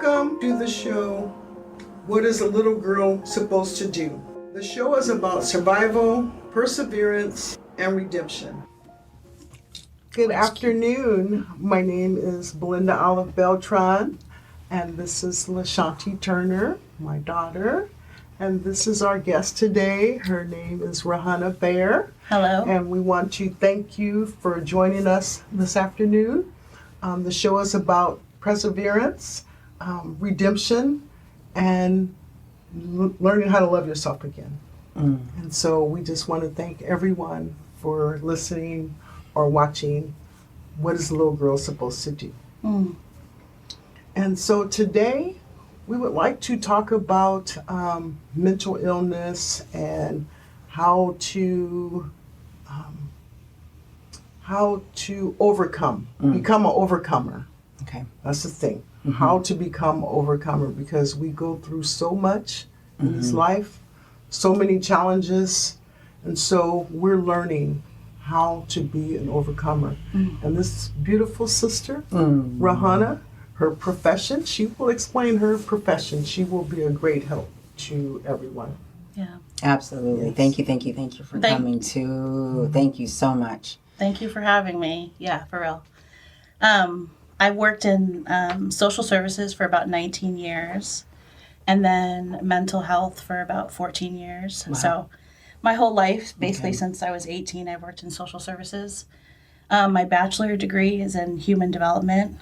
Welcome to the show, What is a Little Girl Supposed to Do? The show is about survival, perseverance, and redemption. Good afternoon. My name is Belinda Olive Beltran, and this is LaShanti Turner, my daughter. And this is our guest today. Her name is Rahana Bear. Hello. And we want to thank you for joining us this afternoon. The show is about perseverance, redemption, and learning how to love yourself again. And so we just want to thank everyone for listening or watching What is a Little Girl Supposed to Do? And so today we would like to talk about mental illness and how to overcome, become an overcomer. Okay. That's the thing. How to become an overcomer, because we go through so much in this life, so many challenges, and so we're learning how to be an overcomer. And this beautiful sister, Rahana, her profession, she will explain her profession. She will be a great help to everyone. Yeah. Absolutely. Yes. Thank you for coming too. Thank you so much. Thank you for having me. Yeah, for real. I worked in social services for about 19 years, and then mental health for about 14 years. Wow. So my whole life, basically since I was 18, I've worked in social services. My bachelor degree is in human development,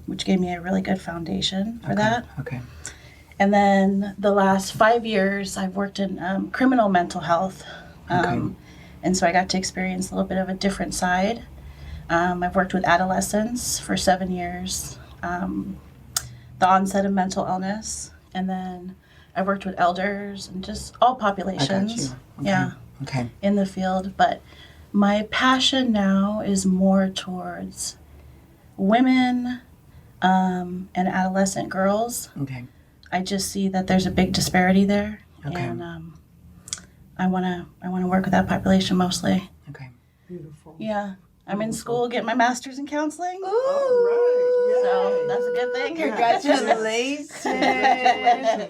which gave me a really good foundation for that. Okay. And then the last 5 years, I've worked in criminal mental health. And so I got to experience a little bit of a different side. I've worked with adolescents for 7 years, the onset of mental illness, and then I've worked with elders and just all populations. Okay. Yeah, Okay. in the field. But my passion now is more towards women and adolescent girls. Okay. I just see that there's a big disparity there, and I want to work with that population mostly. Okay. Beautiful. Yeah, I'm in school getting my master's in counseling. All right. So that's a good thing.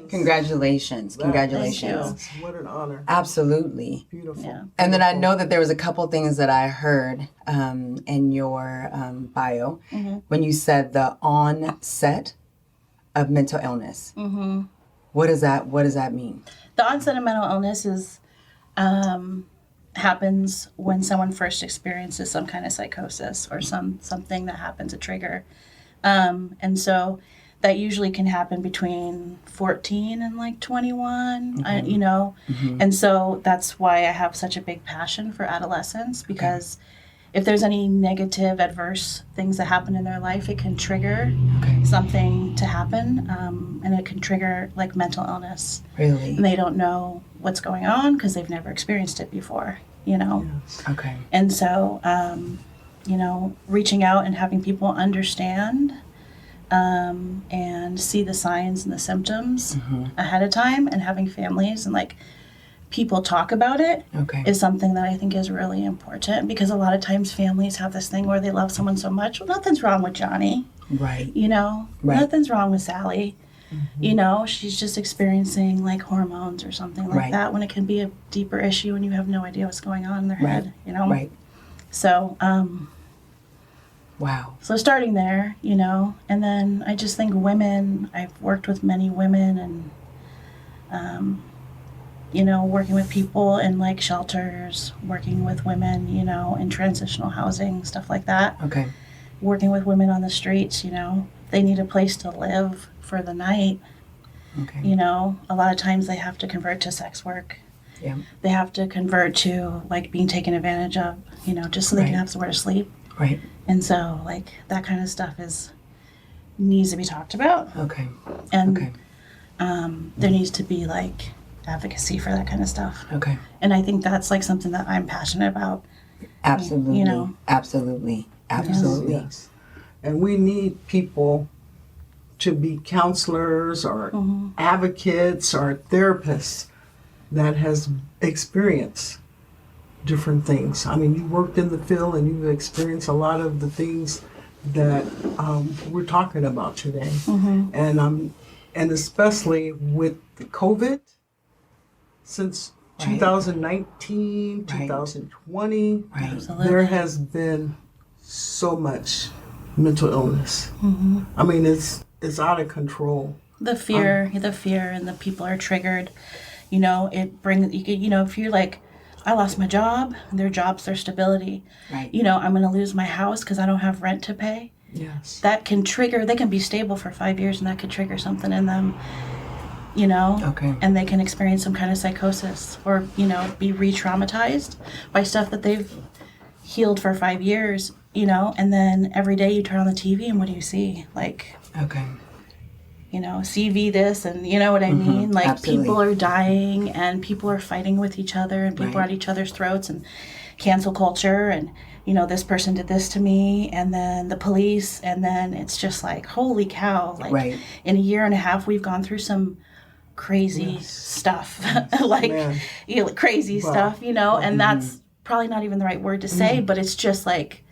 Congratulations. Congratulations. Yes, what an honor. Absolutely. Beautiful. Yeah. And then I know that there was a couple things that I heard in your bio when you said the onset of mental illness. What does that mean? The onset of mental illness is happens when someone first experiences some kind of psychosis or something that happens, a trigger. And so that usually can happen between 14 and like 21, you know. And so that's why I have such a big passion for adolescents, because if there's any negative, adverse things that happen in their life, it can trigger something to happen, and it can trigger like mental illness. Really? And they don't know what's going on because they've never experienced it before, you know? Yes. Okay. And so, you know, reaching out and having people understand and see the signs and the symptoms ahead of time, and having families and like people talk about it is something that I think is really important, because a lot of times families have this thing where they love someone so much. Well, nothing's wrong with Johnny. Right. You know, nothing's wrong with Sally. You know, she's just experiencing like hormones or something like that, when it can be a deeper issue and you have no idea what's going on in their head, you know? Right. So, Wow. so starting there, you know, and then I just think women, I've worked with many women, and, you know, working with people in like shelters, working with women, you know, in transitional housing, stuff like that. Okay. Working with women on the streets, you know, they need a place to live for the night. Okay. You know, a lot of times they have to convert to sex work. Yeah. They have to convert to like being taken advantage of, you know, just so they can have somewhere to sleep. Right. And so like that kind of stuff needs to be talked about. Okay. And there needs to be like advocacy for that kind of stuff. Okay. And I think that's like something that I'm passionate about. Absolutely. You know. Absolutely. Yes. And we need people to be counselors or advocates or therapists that has experienced different things. I mean, you worked in the field and you've experienced a lot of the things that we're talking about today, and especially with the COVID, since Right. 2019, Right. 2020, Right. Absolutely. there has been so much mental illness. I mean, it's out of control. The fear, and the people are triggered. You know, it brings, you know, if you're like, I lost my job, their job's their stability. Right. You know, I'm going to lose my house because I don't have rent to pay. Yes. That can trigger, they can be stable for 5 years and that could trigger something in them, you know? Okay. And they can experience some kind of psychosis or, you know, be re-traumatized by stuff that they've healed for 5 years, you know? And then every day you turn on the TV and what do you see? Like, Okay. you know, CV this and you know what I mean? Like Absolutely. people are dying and people are fighting with each other and people are Right. at each other's throats and cancel culture and, you know, this person did this to me and then the police and then it's just like, holy cow. Like Right. in a year and a half, we've gone through some crazy stuff, like Man. you know, crazy Wow. stuff, you know, and that's probably not even the right word to say, but it's just like,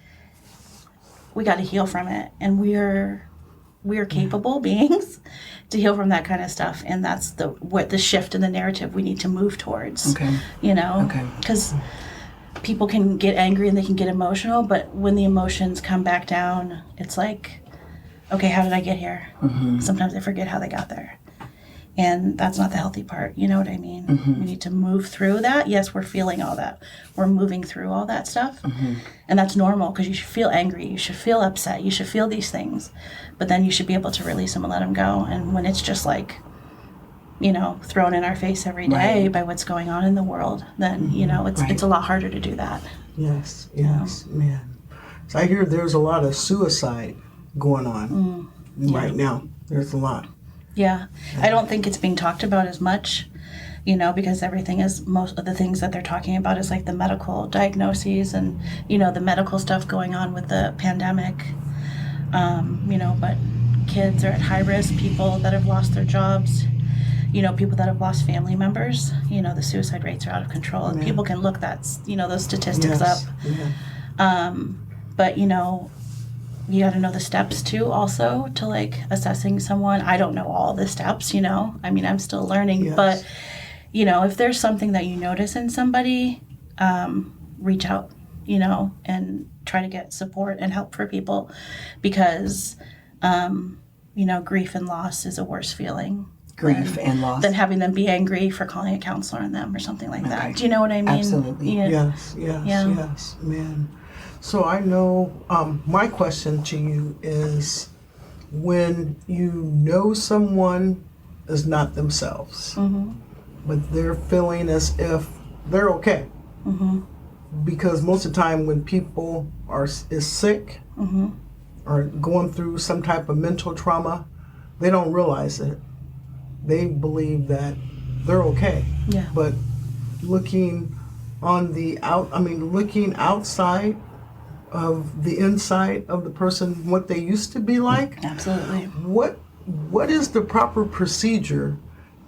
we got to heal from it and we are capable beings to heal from that kind of stuff and that's the shift in the narrative we need to move towards. Okay. You know, Okay. because people can get angry and they can get emotional, but when the emotions come back down, it's like, okay, how did I get here? Sometimes I forget how they got there. And that's not the healthy part. You know what I mean? We need to move through that. Yes, we're feeling all that. We're moving through all that stuff. And that's normal because you should feel angry. You should feel upset. You should feel these things. But then you should be able to release them and let them go. And when it's just like, you know, thrown in our face every day Right. by what's going on in the world, then, you know, Right. it's a lot harder to do that. Yes, man. So I hear there's a lot of suicide going on right now. There's a lot. Yeah. I don't think it's being talked about as much, you know, because everything is, most of the things that they're talking about is like the medical diagnoses and, you know, the medical stuff going on with the pandemic. You know, but kids are at high risk, people that have lost their jobs, you know, people that have lost family members, you know, the suicide rates are out of control. And people can look you know, those statistics up. Yeah. But, you know, you got to know the steps too also to like assessing someone. I don't know all the steps, you know. I mean, I'm still learning, Yes. but you know, if there's something that you notice in somebody, reach out, you know, and try to get support and help for people because you know, grief and loss is a worse feeling. Grief and loss. Than having them be angry for calling a counselor on them or something like Okay. that. Do you know what I mean? Absolutely. Yeah. Yes, Yeah. man. So I know my question to you is when you know someone is not themselves, but they're feeling as if they're okay. Because most of the time when people is sick or going through some type of mental trauma, they don't realize it. They believe that they're okay. Yeah. But looking looking outside of the inside of the person, what they used to be like, Absolutely. what is the proper procedure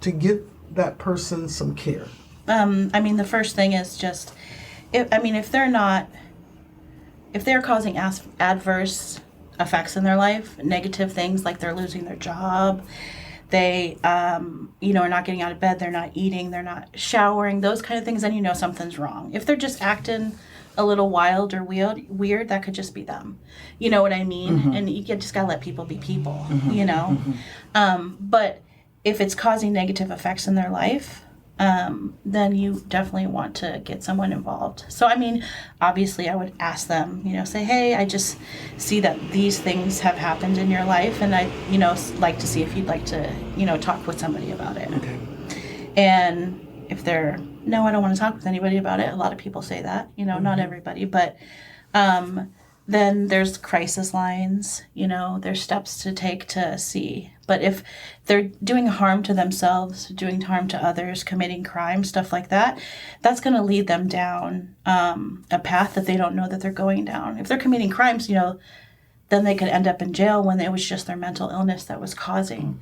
to get that person some care? I mean, the first thing is just, if they're causing adverse effects in their life, negative things like they're losing their job, they, you know, are not getting out of bed, they're not eating, they're not showering, those kind of things, then you know something's wrong. If they're just acting a little wild or weird, that could just be them. You know what I mean? And you just gotta let people be people, you know? But if it's causing negative effects in their life, then you definitely want to get someone involved. So, I mean, obviously I would ask them, you know, say, hey, I just see that these things have happened in your life and I, you know, like to see if you'd like to, you know, talk with somebody about it. Okay. And if they're, no, I don't want to talk with anybody about it. A lot of people say that, you know, not everybody, but then there's crisis lines, you know, there's steps to take to see. But if they're doing harm to themselves, doing harm to others, committing crime, stuff like that, that's going to lead them down a path that they don't know that they're going down. If they're committing crimes, you know, then they could end up in jail when it was just their mental illness that was causing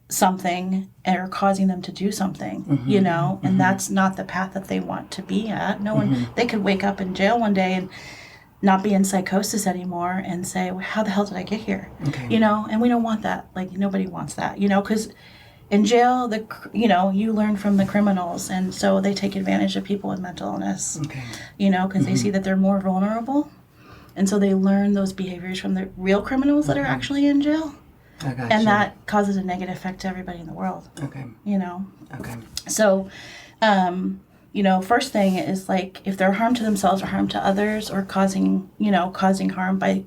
something or causing them to do something, you know, and that's not the path that they want to be at. No one, they could wake up in jail one day and not be in psychosis anymore and say, well, how the hell did I get here? Okay. You know, and we don't want that. Like, nobody wants that, you know, because in jail, you learn from the criminals, and so they take advantage of people with mental illness, Okay. you know, because they see that they're more vulnerable. And so they learn those behaviors from the real criminals that are actually in jail. I got And you. that causes a negative effect to everybody in the world, Okay. you know. Okay. So, first thing is, like, if they're harm to themselves or harm to others, or causing harm by,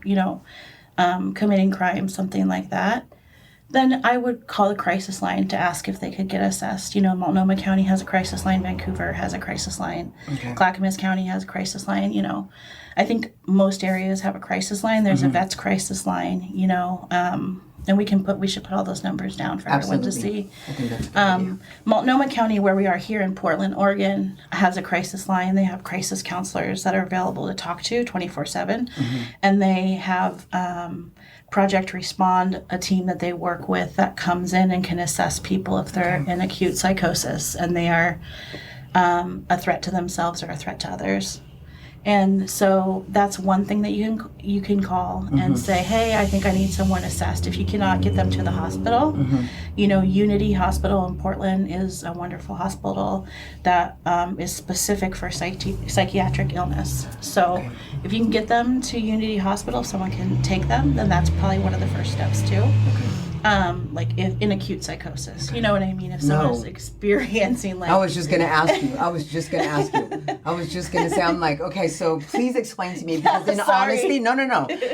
committing crimes, something like that, then I would call the crisis line to ask if they could get assessed. You know, Multnomah County has a crisis line, Vancouver has a crisis line, Okay. Clackamas County has a crisis line, you know. I think most areas have a crisis line. There's a vet's crisis line, you know, and we should put all those numbers down for everyone to see. I think that's a good idea. Multnomah County, where we are here in Portland, Oregon, has a crisis line. They have crisis counselors that are available to talk to 24/7. And they have Project Respond, a team that they work with that comes in and can assess people if they're in acute psychosis and they are a threat to themselves or a threat to others. And so that's one thing that you can call and say, hey, I think I need someone assessed. If you cannot get them to the hospital, you know, Unity Hospital in Portland is a wonderful hospital that is specific for psychiatric illness. So if you can get them to Unity Hospital, someone can take them, then that's probably one of the first steps too. Like if in acute psychosis, you know what I mean? If someone's experiencing, like, I was just going to ask you. I was just going to say, I'm like, okay, so please explain to me, because in Sorry. honesty, no,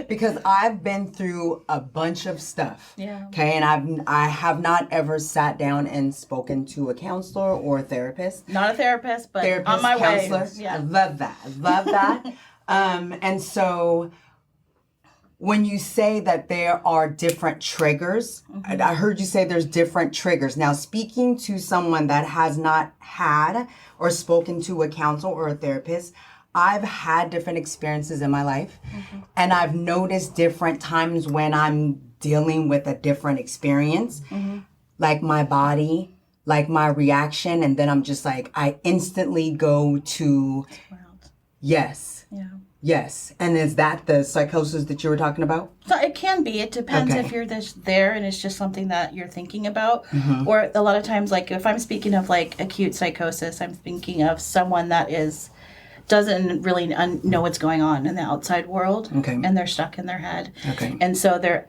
because I've been through a bunch of stuff. Yeah. Okay, and I have not ever sat down and spoken to a counselor or a therapist. not a therapist, but Therapist, on my counselor. way. Yeah. I love that. And so when you say that there are different triggers, I heard you say there's different triggers. Now, speaking to someone that has not had or spoken to a counselor or a therapist, I've had different experiences in my life, and I've noticed different times when I'm dealing with a different experience, like my body, like my reaction, and then I'm just like, I instantly go to, World. yes. Yeah. Yes. And is that the psychosis that you were talking about? So it can be. It depends Okay. if you're there and it's just something that you're thinking about. Or a lot of times, like, if I'm speaking of, like, acute psychosis, I'm thinking of someone that doesn't really know what's going on in the outside world. Okay. And they're stuck in their head. Okay. And so they're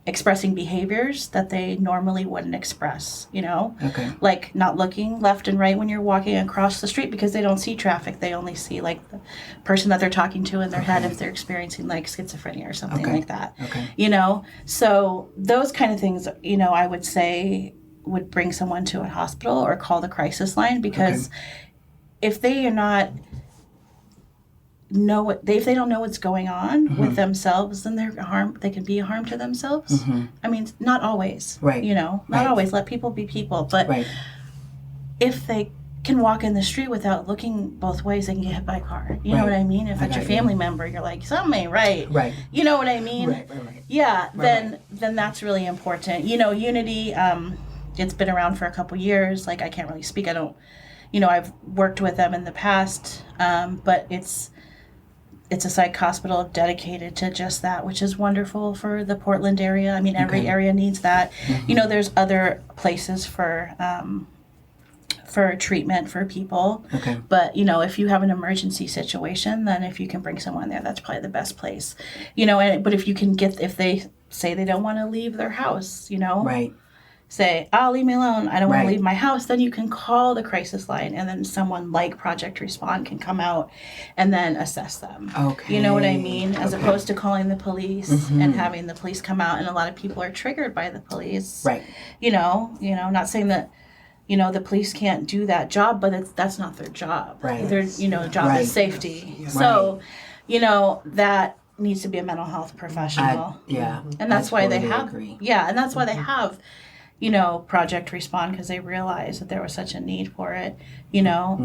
expressing behaviors that they normally wouldn't express, you know? Okay. Like not looking left and right when you're walking across the street because they don't see traffic. They only see, like, the person that they're talking to in their head if they're experiencing, like, schizophrenia or something like that. Okay. You know? So those kind of things, you know, I would say would bring someone to a hospital or call the crisis line, because if they are not if they don't know what's going on with themselves, then they can be a harm to themselves. I mean, not always. Right. You know, not Right. always. Let people be people. But Right. if they can walk in the street without looking both ways, they can get hit by a car. You know Right. what I mean? If I it's your got you. family member, you're like, something ain't right. Right. You know what I mean? Right. Yeah, Right. then that's really important. You know, Unity, it's been around for a couple years. Like, I can't really speak. I don't, you know, I've worked with them in the past, but it's a psych hospital dedicated to just that, which is wonderful for the Portland area. I mean, every area needs that. You know, there's other places for treatment for people. Okay. But, you know, if you have an emergency situation, then if you can bring someone there, that's probably the best place. You know, but if they say they don't want to leave their house, you know, Right. say, oh, leave me alone, I don't want Right. to leave my house, then you can call the crisis line, and then someone like Project Respond can come out and then assess them. Okay. You know what I mean? As Okay. opposed to calling the police and having the police come out, and a lot of people are triggered by the police. Right. You know, not saying that, you know, the police can't do that job, but that's not their job. Right. Their, job Right. is safety. So, you know, that needs to be a mental health professional. Yeah. And that's I why they totally have, agree. and that's why they have, you know, Project Respond, because they realized that there was such a need for it, you know.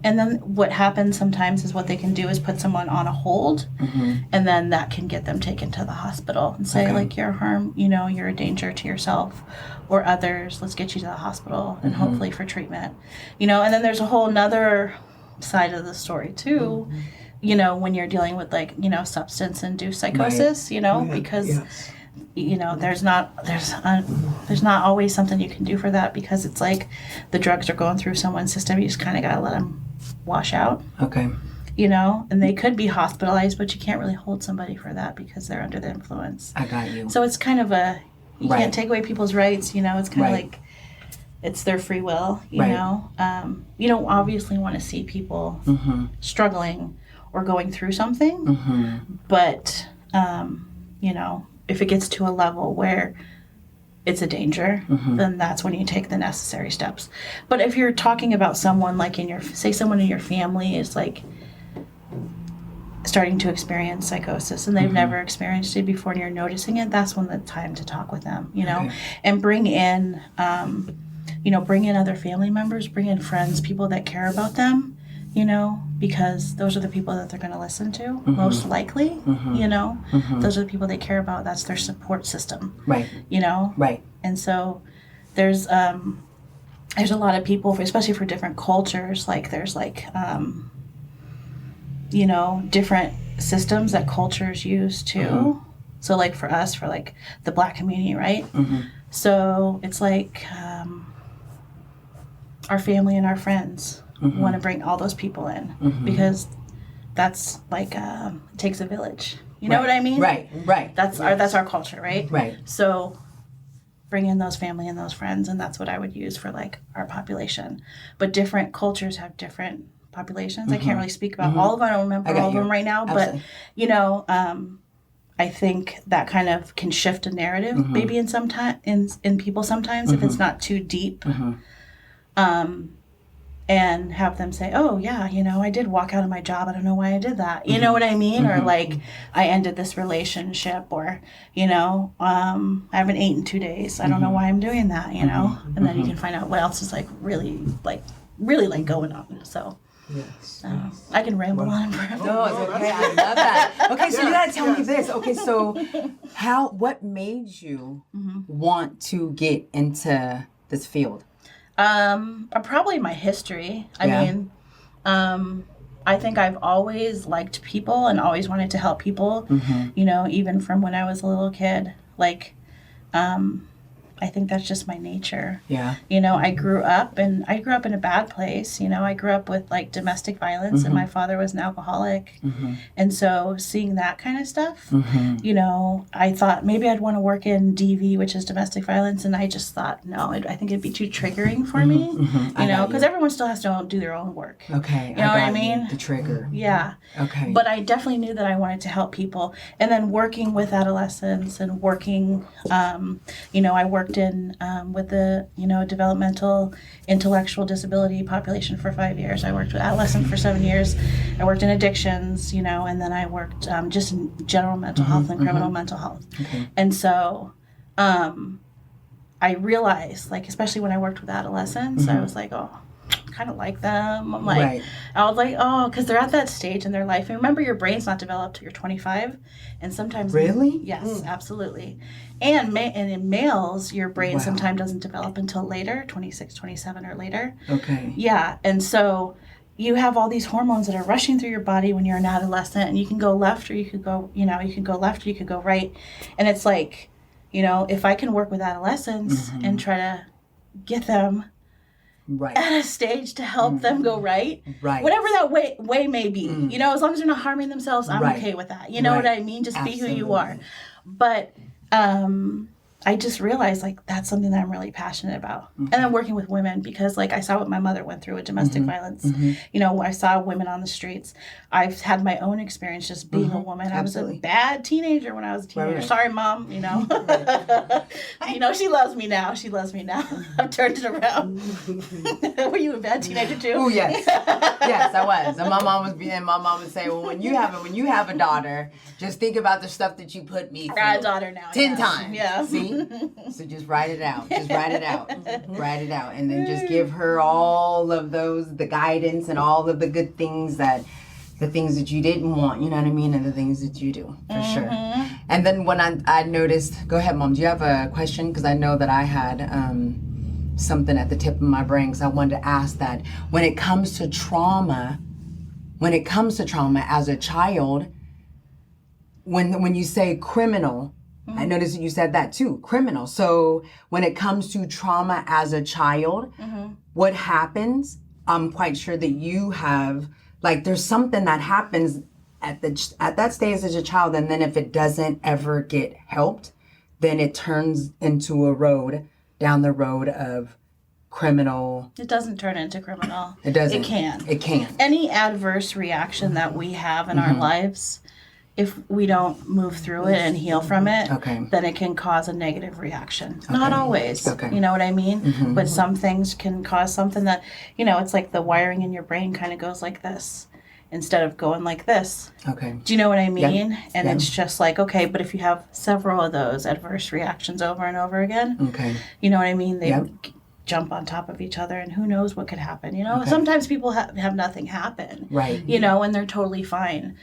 And then what happens sometimes is what they can do is put someone on a hold, and then that can get them taken to the hospital and say, like, you're you're a danger to yourself or others. Let's get you to the hospital and hopefully for treatment, you know. And then there's a whole nother side of the story too, you know, when you're dealing with like, you know, substance induced psychosis, you know, Yeah, because yes. you know, there's not always something you can do for that, because it's like the drugs are going through someone's system. You just kind of got to let them wash out, Okay. you know, and they could be hospitalized, but you can't really hold somebody for that because they're under the influence. I got you. So it's kind of you Right. can't take away people's rights, you know, it's kind of Right. like it's their free will, you Right. know. You don't obviously want to see people struggling or going through something, but, you know, if it gets to a level where it's a danger, then that's when you take the necessary steps. But if you're talking about someone like someone in your family is like starting to experience psychosis and they've never experienced it before and you're noticing it, that's when the time to talk with them, you know, and bring in, you know, bring in other family members, bring in friends, people that care about them, you know, because those are the people that they're going to listen to most likely, you know, those are the people they care about. That's their support system, Right. you know? Right. And so there's a lot of people, especially for different cultures, like there's like, you know, different systems that cultures use too. So like for us, for like the Black community, right? So it's like our family and our friends want to bring all those people in because that's like it takes a village. You know what I mean? Right. Right. That's our culture, right? Right. So bring in those family and those friends, and that's what I would use for like our population. But different cultures have different populations. I can't really speak about all of them. I don't remember all of them right now, but you know, I think that kind of can shift a narrative maybe in people sometimes if it's not too deep. And have them say, oh yeah, you know, I did walk out of my job. I don't know why I did that. You know what I mean? Or like I ended this relationship, or, you know, I haven't eaten in 2 days. I don't know why I'm doing that, you know? And then you can find out what else is like really going on. So Yes. I can ramble on forever. No, it's okay. I love that. Okay, so you gotta tell me this. Okay, so what made you want to get into this field? Probably my history. I Yeah. mean, I think I've always liked people and always wanted to help people, you know, even from when I was a little kid. Like, I think that's just my nature. Yeah. You know, I grew up in a bad place. You know, I grew up with like domestic violence and my father was an alcoholic. And so seeing that kind of stuff, you know, I thought maybe I'd want to work in DV, which is domestic violence. And I just thought, no, I think it'd be too triggering for me, you know, because everyone still has to do their own work. Okay. You know what I mean? The trigger. Yeah. Okay. But I definitely knew that I wanted to help people. And then working with adolescents and working, you know, I worked in with the, you know, developmental intellectual disability population for 5 years. I worked with adolescents for 7 years. I worked in addictions, you know, and then I worked just in general mental health and criminal mental health. Okay. And so I realized, like, especially when I worked with adolescents, I was like, oh, kind of like them. I'm like, Right. I was like, oh, because they're at that stage in their life. And remember, your brain's not developed till you're 25. And sometimes... Really? Yes, absolutely. And in males, your brain sometimes doesn't develop until later, 26, 27 or later. Okay. Yeah. And so you have all these hormones that are rushing through your body when you're an adolescent, and you can go left or you could go, you know, you can go left or you could go right. And it's like, you know, if I can work with adolescents and try to get them Right. at a stage to help them go right, Right. whatever that way may be, you know, as long as they're not harming themselves, I'm Right. okay with that. You know what I mean? Just be who you are. But I just realized, like, that's something that I'm really passionate about. And then working with women, because, like, I saw what my mother went through with domestic violence. You know, I saw women on the streets. I've had my own experience just being a woman. Absolutely. I was a bad teenager when I was a teenager. Right. Sorry, Mom, you know. You know, she loves me now. She loves me now. I've turned it around. Were you a bad teenager, too? Oh yes, yes, I was. And my mom would say, well, when you have a daughter, just think about the stuff that you put me through. I got a daughter now. 10 yeah. times. Yeah. See? So just write it out. Just write it out. Write it out. And then just give her all of the guidance and all of the good things the things that you didn't want, you know what I mean? And the things that you do, for sure. And then when I noticed, go ahead, Mom, do you have a question? Because I know that I had something at the tip of my brain, because I wanted to ask that when it comes to trauma, when it comes to trauma as a child, when you say criminal, I noticed that you said that too, criminal. So when it comes to trauma as a child, what happens? I'm quite sure that you have, like, there's something that happens at that stage as a child, and then if it doesn't ever get helped, then it turns into a road down the road of criminal. It doesn't turn into criminal. It doesn't. It can. It can. Any adverse reaction that we have in our lives, if we don't move through it and heal from it, Okay. then it can cause a negative reaction. Not always. Okay. You know what I mean? But some things can cause something that, it's like the wiring in your brain kind of goes like this instead of going like this. Okay. Do you know what I mean? And Yeah. it's just like, okay, but if you have several of those adverse reactions over and over again, Okay. you know what I mean? They Yep. jump on top of each other, and who knows what could happen. Okay. Sometimes people have nothing happen, Right. and they're totally fine.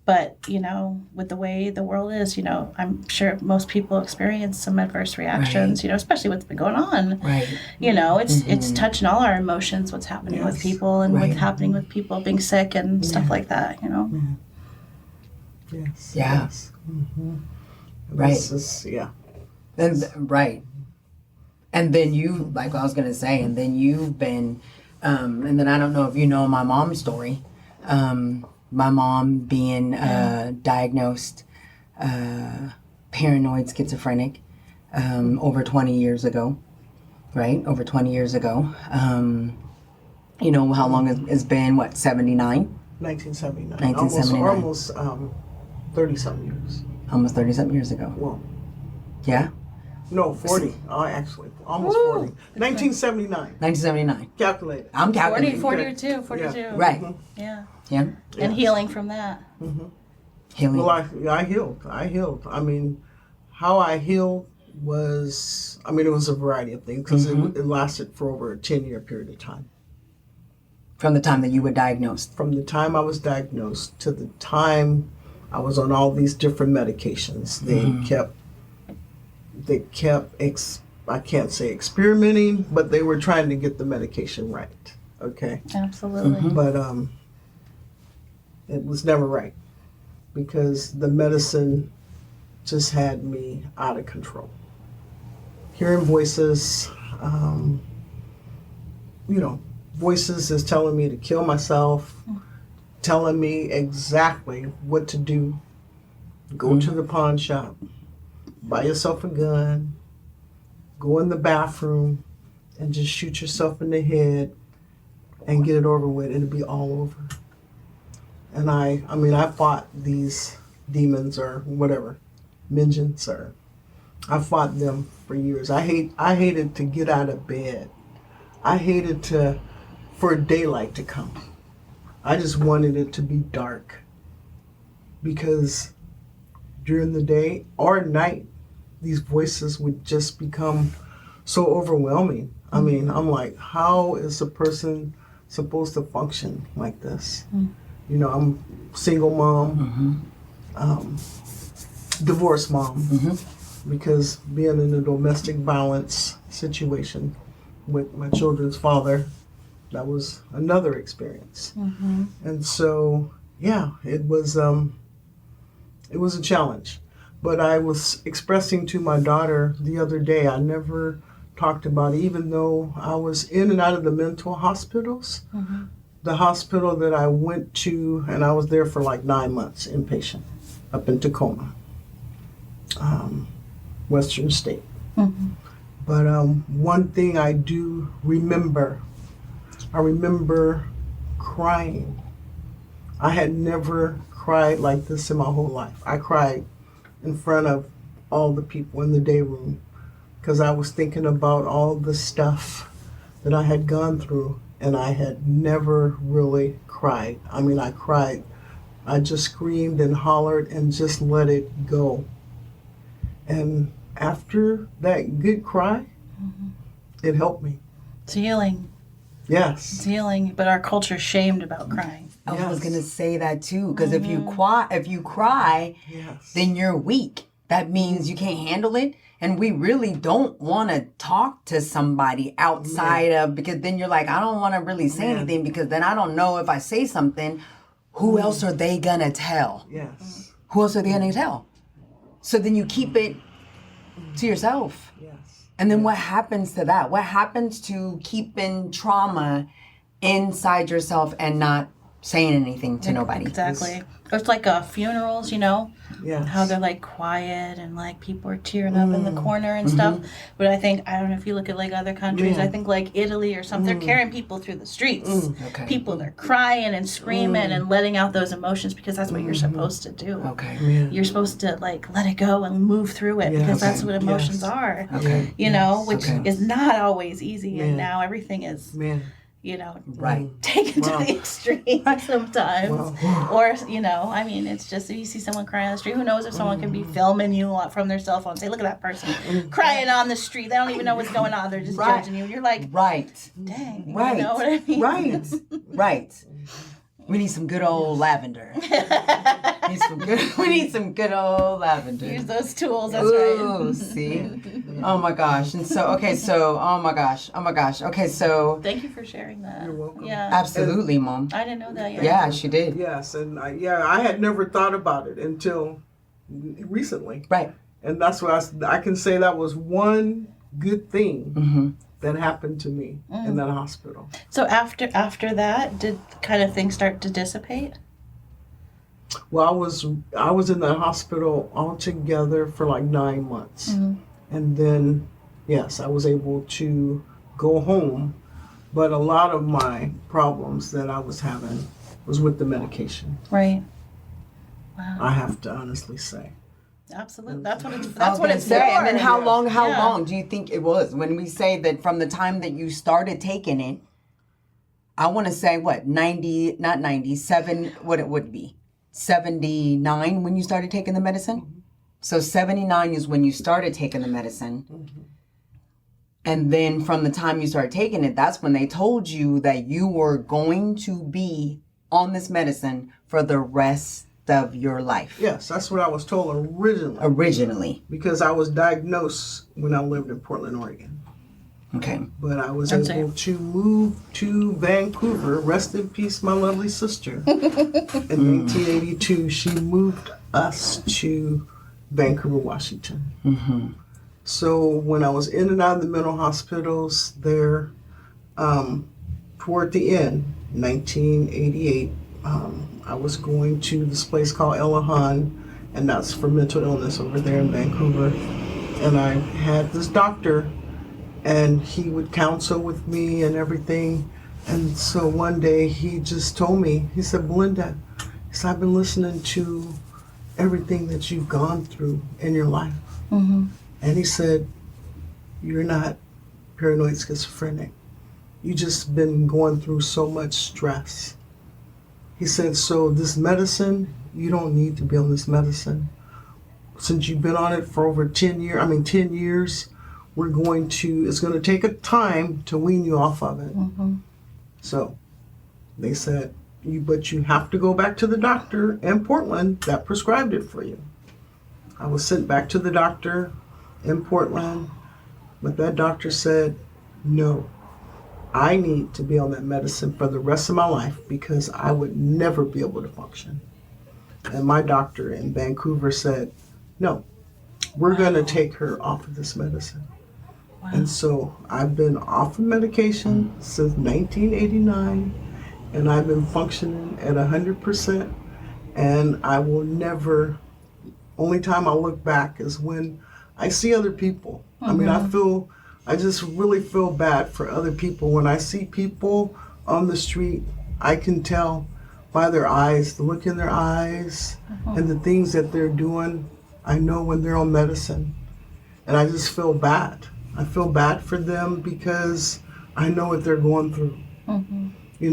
But, with the way the world is, I'm sure most people experience some adverse reactions, especially what's been going on. Right. It's touching all our emotions, what's happening with people and Right. what's happening with people being sick and stuff like that, Yes. Yeah. Yes. Right. This is, yeah. Right. And then you, like I was going to say, and then you've been, and then I don't know if you know my mom's story. My mom being diagnosed paranoid schizophrenic over 20 years ago, right? Over 20 years ago. You know how long it's been, what, 79? 1979. 1979. Almost 30-something years. Almost 30-something years ago. Well, Yeah? no, 40. Actually, almost 40. 1979. 1979. Calculate it. I'm calculating. 42. Yeah. Right. Yeah. Yeah. And healing from that. Healing. Well, I healed. I mean, how I healed was, it was a variety of things because it lasted for over a 10-year period of time. From the time that you were diagnosed. From the time I was diagnosed to the time I was on all these different medications, they kept I can't say experimenting, but they were trying to get the medication right. Okay. Absolutely. But it was never right because the medicine just had me out of control. Hearing voices, voices is telling me to kill myself, telling me exactly what to do. Go to the pawn shop, buy yourself a gun, go in the bathroom, and just shoot yourself in the head and get it over with. It'll be all over. And I fought these demons or whatever, minions, or I fought them for years. I hated to get out of bed. I hated for daylight to come. I just wanted it to be dark because during the day or night, these voices would just become so overwhelming. I'm like, how is a person supposed to function like this? I'm single mom, divorced mom, because being in a domestic violence situation with my children's father, that was another experience. And so, yeah, it was a challenge. But I was expressing to my daughter the other day, I never talked about it, even though I was in and out of the mental hospitals. The hospital that I went to, and I was there for like 9 months, inpatient, up in Tacoma, Western State. But one thing I do remember, I remember crying. I had never cried like this in my whole life. I cried in front of all the people in the day room because I was thinking about all the stuff that I had gone through, and I had never really cried. I cried. I just screamed and hollered and just let it go. And after that good cry, it helped me. It's healing. Yes. It's healing. But our culture's shamed about crying. I was gonna say that too, because if you cry, Yes. then you're weak. That means you can't handle it, And we really don't want to talk to somebody outside of, because then you're like, I don't want to really say anything because then I don't know if I say something, who else are they going to tell? Yes. Who else are they going to tell? So then you keep it to yourself. Yes. And then what happens to that? What happens to keeping trauma inside yourself and not saying anything to nobody? Exactly. It's like funerals, Yes. how they're like quiet and like people are tearing up in the corner and stuff. But I don't know if you look at like other countries, I think like Italy or something, they're carrying people through the streets. Okay. People, they're crying and screaming and letting out those emotions because that's what you're supposed to do. Okay. You're supposed to like let it go and move through it because that's what emotions are. Okay. Which is not always easy. And now everything is Right. taken to the extreme sometimes. Or, it's just if you see someone crying on the street, who knows if someone could be filming you from their cell phone. Say, look at that person crying on the street. They don't even know what's going on. They're just judging you. And you're like, Right. dang. Right. You know what I mean? Right. Right. We need some good old lavender. We need some good old lavender. Use those tools. That's Ooh, right. see? Oh my gosh. And so, oh my gosh. Okay, so. Thank you for sharing that. You're welcome. Yeah. Absolutely, Mom. I didn't know that yet. Yeah, she did. Yes, and I had never thought about it until recently. Right. And that's why I can say that was one good thing that happened to me in that hospital. So after that, did kind of things start to dissipate? Well, I was in that hospital altogether for like 9 months. And then, yes, I was able to go home. But a lot of my problems that I was having was with the medication. Right. Wow. I have to honestly say. Absolutely. That's what it's for. for. And then how Yes. long do you think it was? When we say that from the time that you started taking it, I want to say what, 97, what it would be, 79 when you started taking the medicine? So 79 is when you started taking the medicine. And then from the time you started taking it, that's when they told you that you were going to be on this medicine for the rest of your life. Yes, that's what I was told Originally. because I was diagnosed when I lived in Portland, Oregon. Okay. But I was able to move to Vancouver. Rest in peace, my lovely sister. In 1982, she moved us to Vancouver, Washington. So when I was in and out of the mental hospitals there, toward the end, 1988, I was going to this place called Elahan, and that's for mental illness over there in Vancouver. And I had this doctor, and he would counsel with me and everything. And so one day he just told me, he said, Belinda, he said, I've been listening to everything that you've gone through in your life. And he said, you're not paranoid schizophrenic. You just been going through so much stress. He said, so this medicine, you don't need to be on this medicine. Since you've been on it for over 10 years, it's going to take a time to wean you off of it. So they said, but you have to go back to the doctor in Portland that prescribed it for you. I was sent back to the doctor in Portland, but that doctor said, no, I need to be on that medicine for the rest of my life because I would never be able to function. And my doctor in Vancouver said, no, we're going to take her off of this medicine. And so I've been off of medication since 1989, and I've been functioning at 100%, and I will never, only time I look back is when I see other people. I mean, I just really feel bad for other people. When I see people on the street, I can tell by their eyes, the look in their eyes, and the things that they're doing. I know when they're on medicine, and I just feel bad. I feel bad for them because I know what they're going through. And it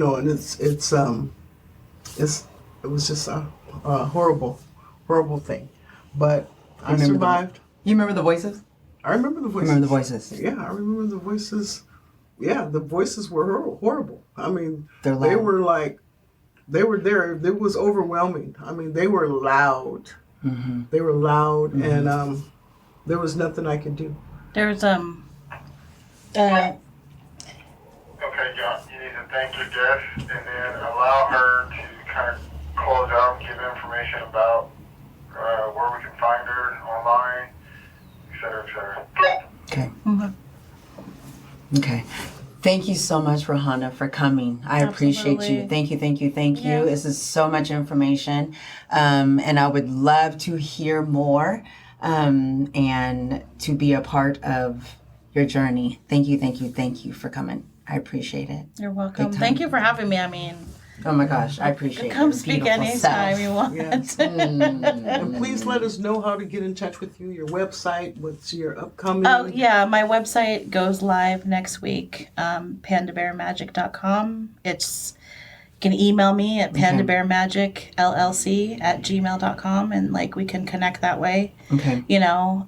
was just a horrible thing. But I survived. You remember the voices? I remember the voices. Remember the voices? Yeah, I remember the voices. Yeah, the voices were horrible. I mean, They're loud. they were like, they were there. It was overwhelming. I mean, they were loud. They were loud, and There was nothing I could do. There's Okay, John, you need to thank your guest and then allow her to kind of close out and give information about where we can find her online, et cetera, et cetera. Okay. Mhm. Okay. Thank you so much, Rahana, for coming. I appreciate you. Absolutely. Thank you, thank you, thank you. Yeah. This is so much information. And I would love to hear more and to be a part of your journey. Thank you, thank you, thank you for coming. I appreciate it. You're welcome. Big time. Thank you for having me. I mean, Oh my gosh, I appreciate it. come speak anytime you want. Yes. And please let us know how to get in touch with you, your website, what's your upcoming. Oh, yeah. My website goes live next week, pandabearmagicllc. You can email me at pandabearmagicllc@gmail.com and like we can connect that way. Okay. You know,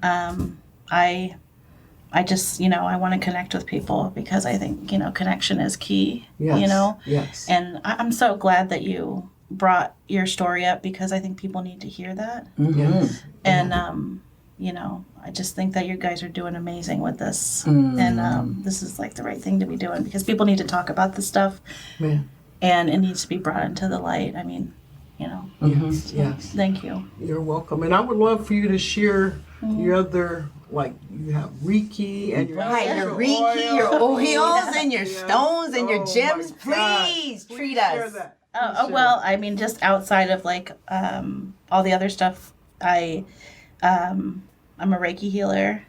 I just, I want to connect with people because I think, connection is key, Yes. Yes. And I'm so glad that you brought your story up because I think people need to hear that. Yes. And, I just think that you guys are doing amazing with this. And this is like the right thing to be doing because people need to talk about this stuff Man. and it needs to be brought into the light. I mean, Yes. Yes. Thank you. You're welcome. And I would love for you to share your other, like you have Reiki and your Right, your essential Reiki, your oils, and your Yes. stones and your Oh, gems. my God. Please treat Please share us. that. Oh, well, I mean, just outside of like all the other stuff, I'm a Reiki healer,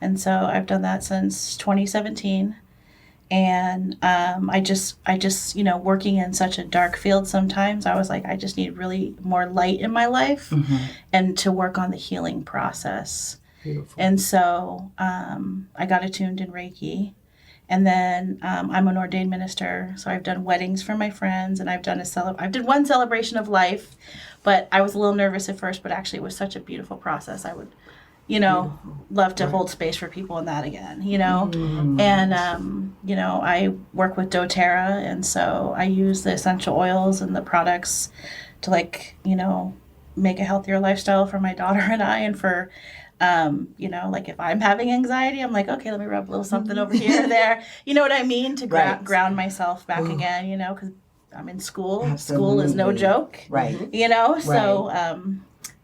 and so I've done that since 2017. And I just working in such a dark field sometimes, I was like, I just need really more light in my life, and to work on the healing process. Beautiful. And so I got attuned in Reiki. And then I'm an ordained minister, so I've done weddings for my friends, and I've done I did one celebration of life, but I was a little nervous at first, but actually it was such a beautiful process. I would, love to hold space for people in that again, And, I work with doTERRA, and so I use the essential oils and the products to make a healthier lifestyle for my daughter and I, and for like if I'm having anxiety, I'm like, okay, let me rub a little something over here or there. You know what I mean? To Right. ground myself back again, because I'm in school. School is no Absolutely. joke. Right. So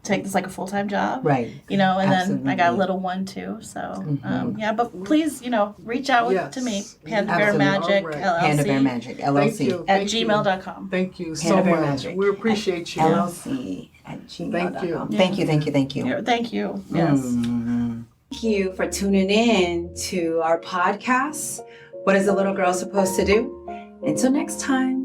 take this like a full-time job. Right. And then I got a Absolutely. little one too. So but please, reach out Yes. to me, Absolutely. PandaBearMagic All right. LLC Panda Bear Magic, Thank LLC. you. at Thank you. gmail.com. Thank you so Panda Bear much. Magic. We appreciate you. LLC at gmail.com. Thank you. Thank you, thank you, thank you. Yeah, thank you. Yes. Thank you for tuning in to our podcast. What is a little girl supposed to do? Until next time.